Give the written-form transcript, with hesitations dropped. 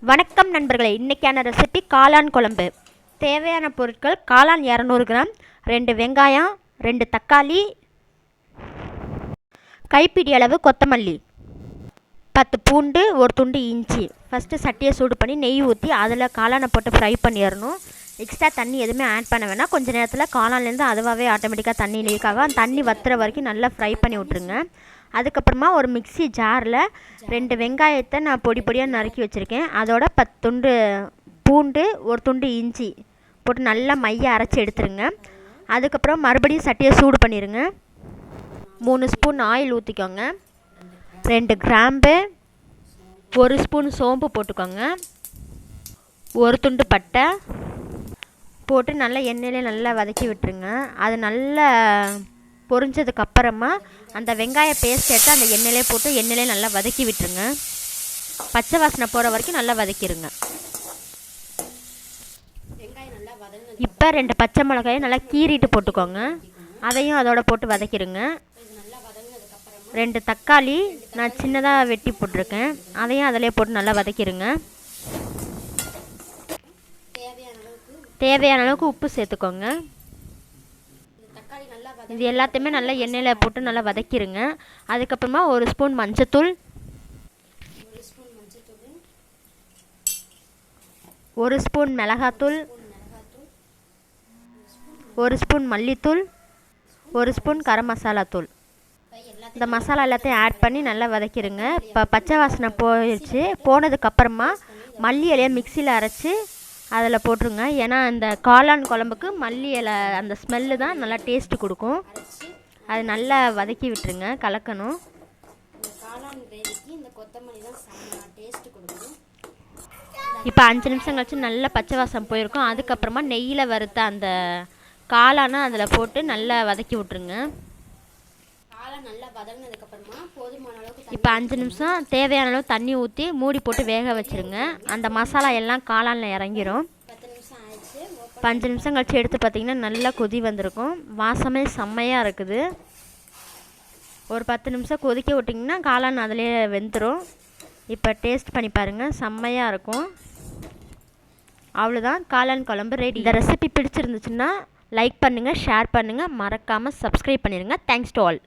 வணக்கம் நண்பர்களே, இன்றைக்கான ரெசிபி காளான் குழம்பு. தேவையான பொருட்கள்: காளான் 200 கிராம், 2 வெங்காயம், 2 தக்காளி, கைப்பிடி அளவு கொத்தமல்லி, 10 பூண்டு, ஒரு துண்டு இஞ்சி. ஃபஸ்ட்டு சட்டியை சூடு பண்ணி நெய் ஊற்றி அதில் காளானை போட்டு ஃப்ரை பண்ணிடணும். எக்ஸ்ட்ரா தண்ணி எதுவுமே ஆட் பண்ண வேணாம். கொஞ்சம் நேரத்தில் காளான்லேருந்து அதுவாகவே ஆட்டோமேட்டிக்காக தண்ணி லீக்காக தண்ணி வத்துற வரைக்கும் நல்லா ஃப்ரை பண்ணி விட்ருங்க. அதுக்கப்புறமா ஒரு மிக்ஸி ஜாரில் 2 வெங்காயத்தை நான் பொடி பொடியாக நறுக்கி வச்சுருக்கேன். அதோட 10 துண்டு பூண்டு, ஒரு துண்டு இஞ்சி போட்டு நல்லா மைய அரைச்சி எடுத்துருங்க. அதுக்கப்புறம் மறுபடியும் சட்டியை சூடு பண்ணிடுங்க. 3 ஸ்பூன் ஆயில் ஊற்றிக்கோங்க. 2 கிராம்பு, 1 ஸ்பூன் சோம்பு போட்டுக்கோங்க. 1 துண்டு பட்டை போட்டு நல்லா எண்ணெயிலே நல்லா வதக்கி விட்டுருங்க. அது நல்லா பொரிஞ்சதுக்கப்புறமா அந்த வெங்காய பேஸ்ட் எடுத்து அந்த எண்ணெயிலே போட்டு எண்ணெயிலே நல்லா வதக்கி விட்டுருங்க. பச்சை வாசனை போகிற வரைக்கும் நல்லா வதக்கிடுங்க. இப்போ 2 பச்சை மிளகாயை நல்லா கீறிட்டு போட்டுக்கோங்க. அதையும் அதோட போட்டு வதக்கிடுங்க. 2 தக்காளி நான் சின்னதாக வெட்டி போட்டிருக்கேன். அதையும் அதிலே போட்டு நல்லா வதக்கிடுங்க. தேவையான அளவுக்கு உப்பு சேர்த்துக்கோங்க. இது எல்லாத்தையுமே நல்லா எண்ணெயில் போட்டு நல்லா வதக்கிடுங்க. அதுக்கப்புறமா 1 ஸ்பூன் மஞ்சத்தூள், 1 ஸ்பூன் மிளகாத்தூள், 1 ஸ்பூன் மல்லித்தூள், 1 ஸ்பூன் கரம் மசாலா தூள். இந்த மசாலா எல்லாத்தையும் ஆட் பண்ணி நல்லா வதக்கிடுங்க. இப்போ பச்சை வாசனை போயிடுச்சு. போனதுக்கப்புறமா மல்லி இலையை மிக்சியில் அரைச்சி அதில் போட்டுருங்க. ஏன்னா அந்த காளான் குழம்புக்கு மல்லி இலை அந்த ஸ்மெல்லு தான் நல்லா டேஸ்ட்டு கொடுக்கும். அது நல்லா வதக்கி விட்டுருங்க, கலக்கணும். இப்போ 5 நிமிஷம் கழிச்சு நல்லா பச்சை வாசம் போயிருக்கும். அதுக்கப்புறமா நெய்யில் வறுத்த அந்த காளானை அதில் போட்டு நல்லா வதக்கி விட்டுருங்க. இப்போ 5 நிமிஷம் தேவையான அளவு தண்ணி ஊற்றி மூடி போட்டு வேக வச்சுருங்க. அந்த மசாலா எல்லாம் காளானில் இறங்கிரும். 5 நிமிஷம் கழிச்சு எடுத்து பார்த்திங்கன்னா நல்லா கொதி வந்திருக்கும். வாசமே செம்மையாக இருக்குது. ஒரு 10 நிமிஷம் கொதிக்க விட்டிங்கன்னா காளான் அதிலே வெந்துடும். இப்போ டேஸ்ட் பண்ணி பாருங்கள், செம்மையாக இருக்கும். அவ்வளோதான், காளான் குழம்பு ரெடி. இந்த ரெசிபி பிடிச்சிருந்துச்சுன்னா லைக் பண்ணுங்கள், ஷேர் பண்ணுங்கள், மறக்காமல் சப்ஸ்கிரைப் பண்ணிடுங்க. Thanks to all.